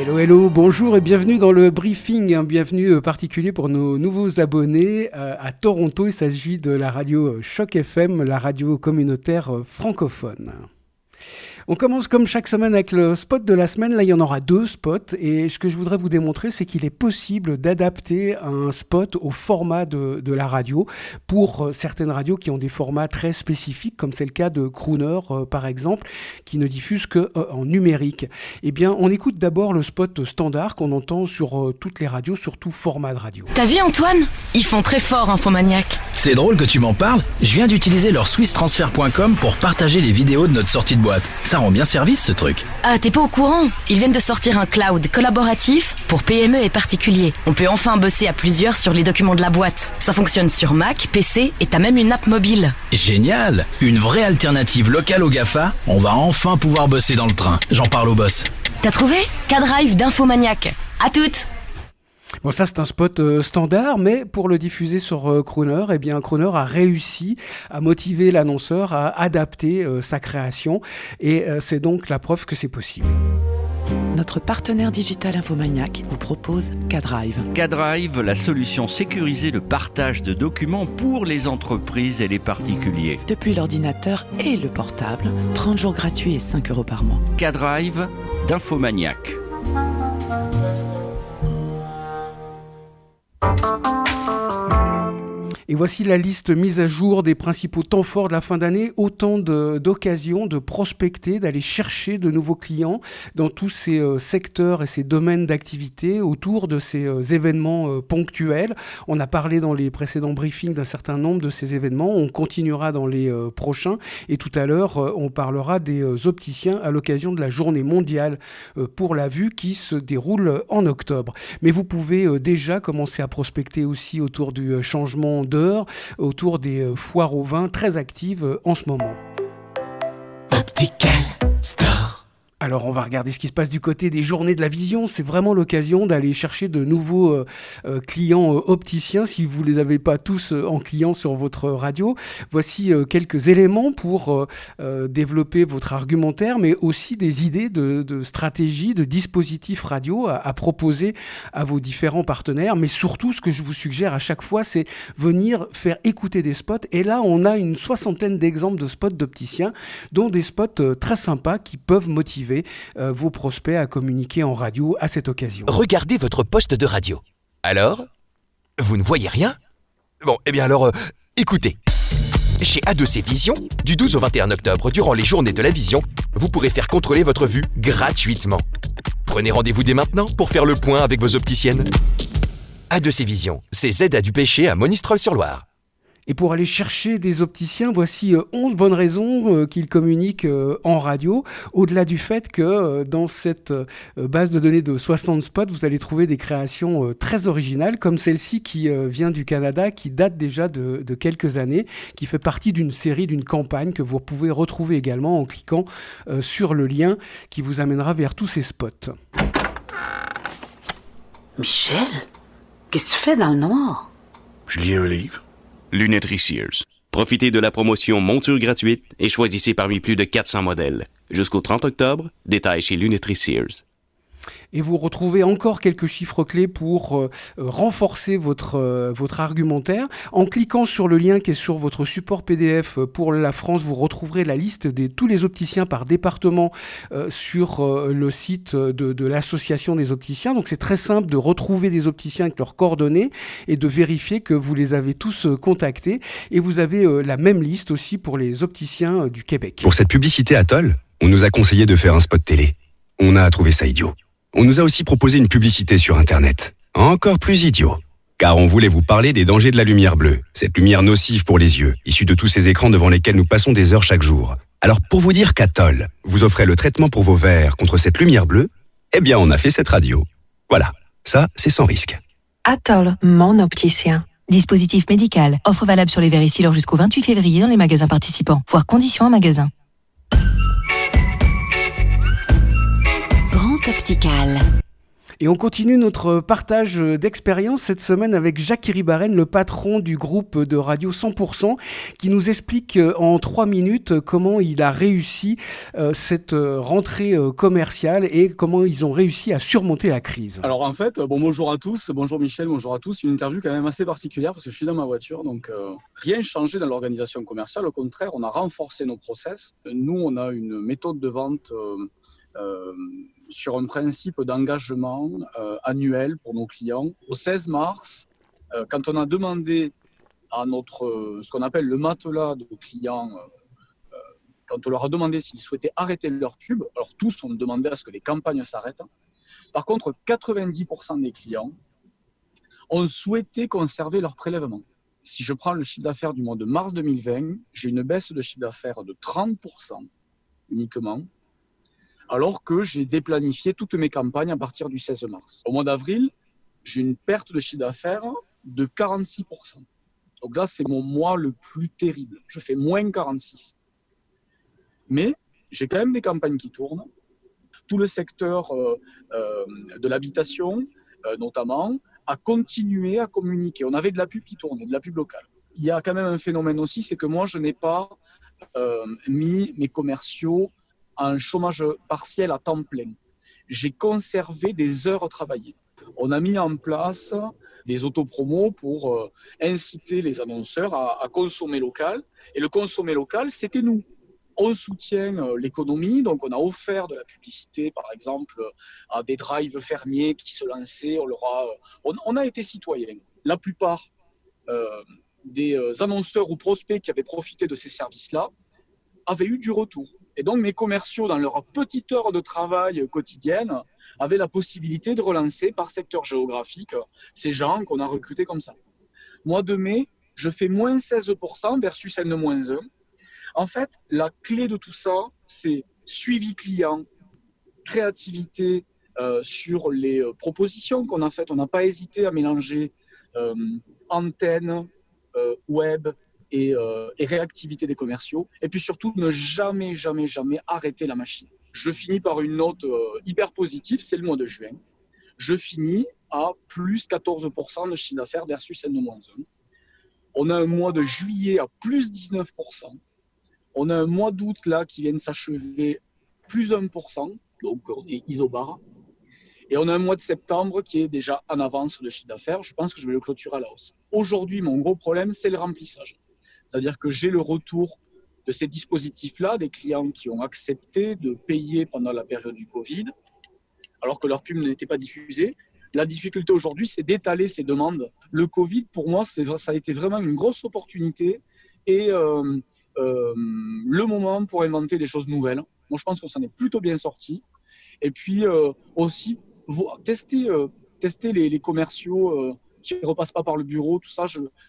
Hello, hello, bonjour et bienvenue dans le briefing, un bienvenue particulier pour nos nouveaux abonnés à Toronto. Il s'agit de la radio Choc FM, la radio communautaire francophone. On commence comme chaque semaine avec le spot de la semaine. Là, il y en aura 2 spots. Et ce que je voudrais vous démontrer, c'est qu'il est possible d'adapter un spot au format de la radio pour certaines radios qui ont des formats très spécifiques, comme c'est le cas de Crooner, par exemple, qui ne diffuse qu'en numérique. Eh bien, on écoute d'abord le spot standard qu'on entend sur toutes les radios, sur tout format de radio. T'as vu, Antoine ? Ils font très fort, Infomaniac. C'est drôle que tu m'en parles. Je viens d'utiliser leur swisstransfer.com pour partager les vidéos de notre sortie de boîte. Ça rend bien service, ce truc. Ah, t'es pas au courant ? Ils viennent de sortir un cloud collaboratif pour PME et particuliers. On peut enfin bosser à plusieurs sur les documents de la boîte. Ça fonctionne sur Mac, PC et t'as même une app mobile. Génial ! Une vraie alternative locale au GAFA. On va enfin pouvoir bosser dans le train. J'en parle au boss. T'as trouvé ? K-Drive d'Infomaniac. À toutes ! Bon, ça c'est un spot standard, mais pour le diffuser sur Crooner, eh bien Crooner a réussi à motiver l'annonceur à adapter sa création, et c'est donc la preuve que c'est possible. Notre partenaire digital Infomaniac vous propose K-Drive. K-Drive, la solution sécurisée de partage de documents pour les entreprises et les particuliers. Depuis l'ordinateur et le portable, 30 jours gratuits et 5 € par mois. K-Drive d'Infomaniac. Et voici la liste mise à jour des principaux temps forts de la fin d'année. Autant d'occasions de prospecter, d'aller chercher de nouveaux clients dans tous ces secteurs et ces domaines d'activité autour de ces événements ponctuels. On a parlé dans les précédents briefings d'un certain nombre de ces événements. On continuera dans les prochains. Et tout à l'heure, on parlera des opticiens à l'occasion de la journée mondiale pour la vue qui se déroule en octobre. Mais vous pouvez déjà commencer à prospecter aussi autour du changement d'heure, autour des foires au vin très actives en ce moment. Optical Store. Alors on va regarder ce qui se passe du côté des journées de la vision. C'est vraiment l'occasion d'aller chercher de nouveaux clients opticiens si vous ne les avez pas tous en client sur votre radio. Voici quelques éléments pour développer votre argumentaire, mais aussi des idées de stratégies, de dispositifs radio à proposer à vos différents partenaires. Mais surtout, ce que je vous suggère à chaque fois, c'est venir faire écouter des spots. Et là, on a une 60aine d'exemples de spots d'opticiens, dont des spots très sympas qui peuvent motiver vos prospects à communiquer en radio à cette occasion. Regardez votre poste de radio. Alors ? Vous ne voyez rien ? Bon, eh bien alors, écoutez. Chez A2C Vision, du 12 au 21 octobre, durant les journées de la vision, vous pourrez faire contrôler votre vue gratuitement. Prenez rendez-vous dès maintenant pour faire le point avec vos opticiennes. A2C Vision, c'est ZA du Péché à Monistrol-sur-Loire. Et pour aller chercher des opticiens, voici 11 bonnes raisons qu'ils communiquent en radio. Au-delà du fait que dans cette base de données de 60 spots, vous allez trouver des créations très originales, comme celle-ci qui vient du Canada, qui date déjà de quelques années, qui fait partie d'une série, d'une campagne que vous pouvez retrouver également en cliquant sur le lien qui vous amènera vers tous ces spots. Michel, qu'est-ce que tu fais dans le noir? Je lis un livre. Lunetterie Sears. Profitez de la promotion monture gratuite et choisissez parmi plus de 400 modèles. Jusqu'au 30 octobre, détail chez Lunetterie Sears. Et vous retrouvez encore quelques chiffres clés pour renforcer votre argumentaire. En cliquant sur le lien qui est sur votre support PDF pour la France, vous retrouverez la liste de tous les opticiens par département sur le site de l'association des opticiens. Donc c'est très simple de retrouver des opticiens avec leurs coordonnées et de vérifier que vous les avez tous contactés. Et vous avez la même liste aussi pour les opticiens du Québec. Pour cette publicité Atoll, on nous a conseillé de faire un spot télé. On a trouvé ça idiot. On nous a aussi proposé une publicité sur Internet. Encore plus idiot. Car on voulait vous parler des dangers de la lumière bleue. Cette lumière nocive pour les yeux, issue de tous ces écrans devant lesquels nous passons des heures chaque jour. Alors pour vous dire qu'Atoll vous offrait le traitement pour vos verres contre cette lumière bleue, eh bien on a fait cette radio. Voilà, ça c'est sans risque. Atoll, mon opticien. Dispositif médical. Offre valable sur les verres et cils jusqu'au 28 février dans les magasins participants. Voir conditions en magasin. Grand Optical. Et on continue notre partage d'expérience cette semaine avec Jacques Iribarren, le patron du groupe de radio 100%, qui nous explique en 3 minutes comment il a réussi cette rentrée commerciale et comment ils ont réussi à surmonter la crise. Alors en fait, bonjour à tous, bonjour Michel, bonjour à tous. Une interview quand même assez particulière parce que je suis dans ma voiture, donc rien changé dans l'organisation commerciale. Au contraire, on a renforcé nos process. Nous, on a une méthode de vente sur un principe d'engagement annuel pour nos clients. Au 16 mars, quand on a demandé à ce qu'on appelle le matelas de clients, quand on leur a demandé s'ils souhaitaient arrêter leur pub, alors tous ont demandé à ce que les campagnes s'arrêtent. Par contre, 90% des clients ont souhaité conserver leur prélèvement. Si je prends le chiffre d'affaires du mois de mars 2020, j'ai une baisse de chiffre d'affaires de 30% uniquement, alors que j'ai déplanifié toutes mes campagnes à partir du 16 mars. Au mois d'avril, j'ai une perte de chiffre d'affaires de 46%. Donc là, c'est mon mois le plus terrible. Je fais moins 46%. Mais j'ai quand même des campagnes qui tournent. Tout le secteur de l'habitation, notamment, a continué à communiquer. On avait de la pub qui tournait, de la pub locale. Il y a quand même un phénomène aussi, c'est que moi, je n'ai pas mis mes commerciaux en chômage partiel à temps plein. J'ai conservé des heures travaillées. On a mis en place des autopromos pour inciter les annonceurs à consommer local. Et le consommer local, c'était nous. On soutient l'économie, donc on a offert de la publicité, par exemple, à des drives fermiers qui se lançaient. On a été citoyens. La plupart des annonceurs ou prospects qui avaient profité de ces services-là avaient eu du retour. Et donc mes commerciaux, dans leur petite heure de travail quotidienne, avaient la possibilité de relancer par secteur géographique ces gens qu'on a recrutés comme ça. Mois de mai, je fais moins 16% versus N-1. En fait, la clé de tout ça, c'est suivi client, créativité sur les propositions qu'on a faites. On n'a pas hésité à mélanger antenne, web et réactivité des commerciaux. Et puis surtout, ne jamais arrêter la machine. Je finis par une note hyper positive, c'est le mois de juin. Je finis à plus 14% de chiffre d'affaires versus N-1. On a un mois de juillet à plus 19%. On a un mois d'août là qui vient de s'achever plus 1%, donc on est isobar. Et on a un mois de septembre qui est déjà en avance de chiffre d'affaires. Je pense que je vais le clôturer à la hausse. Aujourd'hui, mon gros problème, c'est le remplissage. C'est-à-dire que j'ai le retour de ces dispositifs-là, des clients qui ont accepté de payer pendant la période du Covid, alors que leur pub n'était pas diffusée. La difficulté aujourd'hui, c'est d'étaler ces demandes. Le Covid, pour moi, ça a été vraiment une grosse opportunité et le moment pour inventer des choses nouvelles. Moi, je pense qu'on s'en est plutôt bien sorti. Et puis aussi, tester les commerciaux qui ne repassent pas par le bureau, tout ça.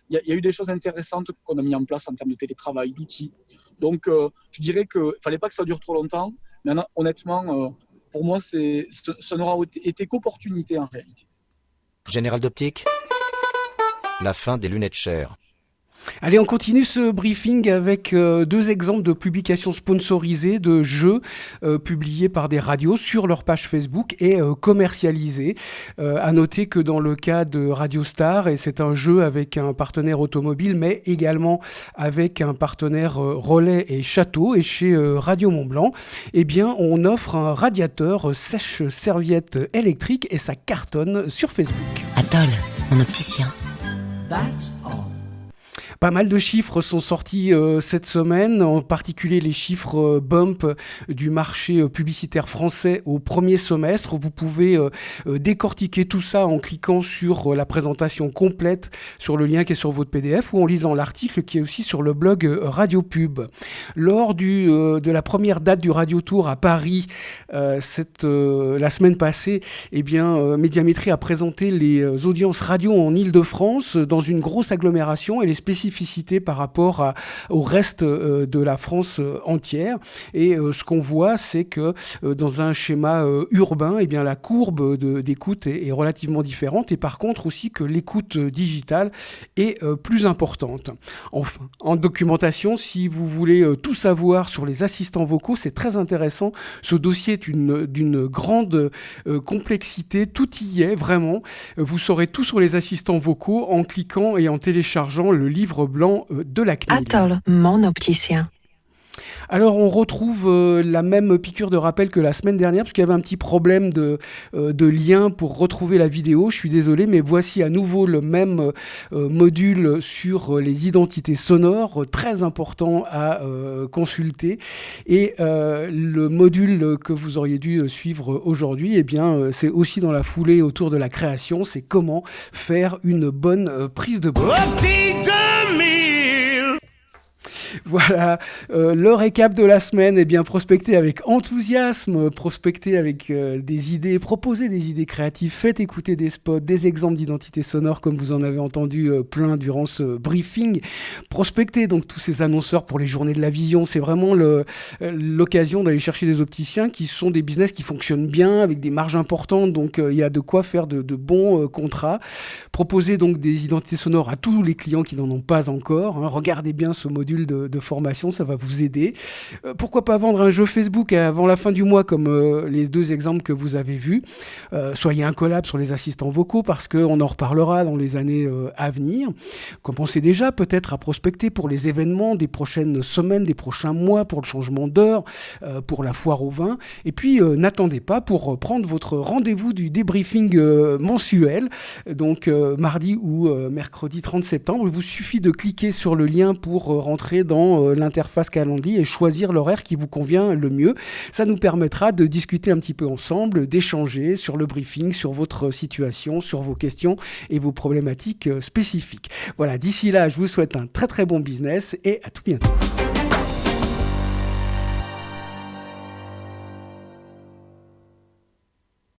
Il y a eu des choses intéressantes qu'on a mis en place en termes de télétravail, d'outils. Donc, je dirais qu'il ne fallait pas que ça dure trop longtemps. Mais honnêtement, pour moi, ça n'aura été qu'opportunité en réalité. Général d'Optique, la fin des lunettes chères. Allez, on continue ce briefing avec 2 exemples de publications sponsorisées de jeux publiés par des radios sur leur page Facebook et commercialisés. À noter que dans le cas de Radio Star, et c'est un jeu avec un partenaire automobile, mais également avec un partenaire relais et château, et chez Radio Mont-Blanc, eh bien, on offre un radiateur sèche-serviette électrique et ça cartonne sur Facebook. Atoll, mon opticien. That's all. Pas mal de chiffres sont sortis cette semaine, en particulier les chiffres bump du marché publicitaire français au premier semestre. Vous pouvez décortiquer tout ça en cliquant sur la présentation complète sur le lien qui est sur votre PDF ou en lisant l'article qui est aussi sur le blog Radio Pub. Lors de la première date du Radio Tour à Paris, la semaine passée, eh bien, Médiamétrie a présenté les audiences radio en Île-de-France dans une grosse agglomération et les spécificités spécificité par rapport au reste de la France entière. Et ce qu'on voit, c'est que dans un schéma urbain, eh bien, la courbe d'écoute est relativement différente, et par contre aussi que l'écoute digitale est plus importante. Enfin, en documentation, si vous voulez tout savoir sur les assistants vocaux, c'est très intéressant. Ce dossier est d'une grande complexité, tout y est vraiment. Vous saurez tout sur les assistants vocaux en cliquant et en téléchargeant le livre blanc de la CNIL. Atoll, mon opticien. Alors on retrouve la même piqûre de rappel que la semaine dernière, parce qu'il y avait un petit problème de lien pour retrouver la vidéo. Je suis désolé, mais voici à nouveau le même module sur les identités sonores, très important à consulter. Et le module que vous auriez dû suivre aujourd'hui, eh bien, c'est aussi dans la foulée autour de la création, c'est comment faire une bonne prise de voix. Voilà, le récap de la semaine, eh bien, prospecter avec enthousiasme, prospecter avec des idées, proposer des idées créatives, faites écouter des spots, des exemples d'identité sonore comme vous en avez entendu plein durant ce briefing. Prospecter donc tous ces annonceurs pour les journées de la vision, c'est vraiment l'occasion d'aller chercher des opticiens qui sont des business qui fonctionnent bien, avec des marges importantes, donc il y a de quoi faire de bons contrats. Proposer donc des identités sonores à tous les clients qui n'en ont pas encore, hein. Regardez bien ce module de formation, ça va vous aider. Pourquoi pas vendre un jeu Facebook avant la fin du mois comme les deux exemples que vous avez vus. Soyez un collab sur les assistants vocaux parce qu'on en reparlera dans les années à venir. Commencez déjà peut-être à prospecter pour les événements des prochaines semaines, des prochains mois, pour le changement d'heure, pour la foire au vin. Et puis n'attendez pas pour prendre votre rendez-vous du débriefing mensuel, donc mardi ou mercredi 30 septembre. Il vous suffit de cliquer sur le lien pour rentrer dans l'interface calendrier et choisir l'horaire qui vous convient le mieux. Ça nous permettra de discuter un petit peu ensemble, d'échanger sur le briefing, sur votre situation, sur vos questions et vos problématiques spécifiques. Voilà, d'ici là, je vous souhaite un très très bon business et à tout bientôt.